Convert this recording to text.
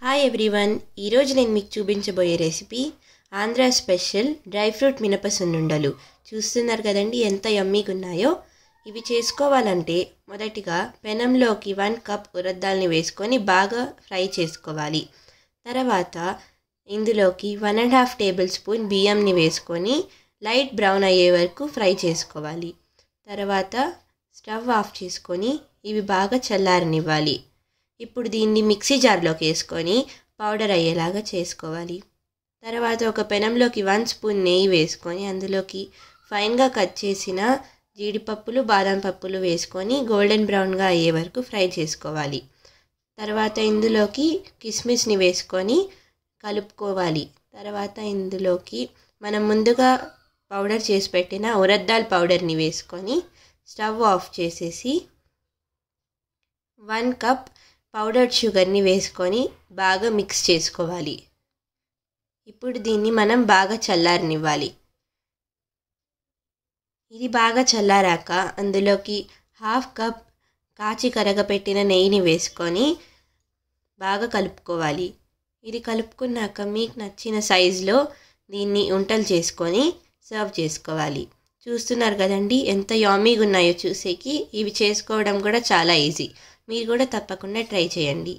Hi everyone, ఈరోజు నేను మీకు చూపించబోయే recipe Andhra special dry fruit మినప సున్నుండలు. చూస్తున్నారు కదండి ఎంత యమ్మీగా ఉన్నాయో. ఇవి చేసుకోవాలంటే మొదటిగా పెనంలోకి 1 కప్ ఉరద్దాల్ని వేసుకొని బాగా ఫ్రై చేసుకోవాలి. తర్వాత ఇందులోకి 1.5 టేబుల్ స్పూన్ బియ్యంని వేసుకొని లైట్ బ్రౌన్ అయ్యే వరకు ఫ్రై చేసుకోవాలి. తర్వాత స్టవ్ ఆఫ్ చేసుకొని ఇవి బాగా చల్లారనివ్వాలి. ఇప్పుడు దీన్ని మిక్సీ జార్లోకి వేసుకొని పౌడర్ అయ్యేలాగా చేసుకోవాలి. తర్వాత ఒక పెనంలోకి 1 స్పూన్ నెయ్యి వేసుకొని అందులోకి ఫైన్గా కట్ చేసిన జీడిపప్పులు, బాదం పప్పులు వేసుకొని గోల్డెన్ బ్రౌన్గా అయ్యే వరకు ఫ్రై చేసుకోవాలి. తర్వాత ఇందులోకి కిస్మిస్ని వేసుకొని కలుపుకోవాలి. తర్వాత ఇందులోకి మనం ముందుగా పౌడర్ చేసి పెట్టిన ఉరద్దాల్ పౌడర్ని వేసుకొని స్టవ్ ఆఫ్ చేసేసి 1 కప్ పౌడర్డ్ షుగర్ని వేసుకొని బాగా మిక్స్ చేసుకోవాలి. ఇప్పుడు దీన్ని మనం బాగా చల్లారనివ్వాలి. ఇది బాగా చల్లారాక అందులోకి 1/2 కప్ కాచి కరగపెట్టిన నెయ్యిని వేసుకొని బాగా కలుపుకోవాలి. ఇది కలుపుకున్నాక మీకు నచ్చిన సైజులో దీన్ని ఉంటలు చేసుకొని సర్వ్ చేసుకోవాలి. చూస్తున్నారు కదండి ఎంత యమ్మీగా ఉన్నాయో చూసేకి. ఇవి చేసుకోవడం కూడా చాలా ఈజీ. మీరు కూడా తప్పకుండా ట్రై చేయండి.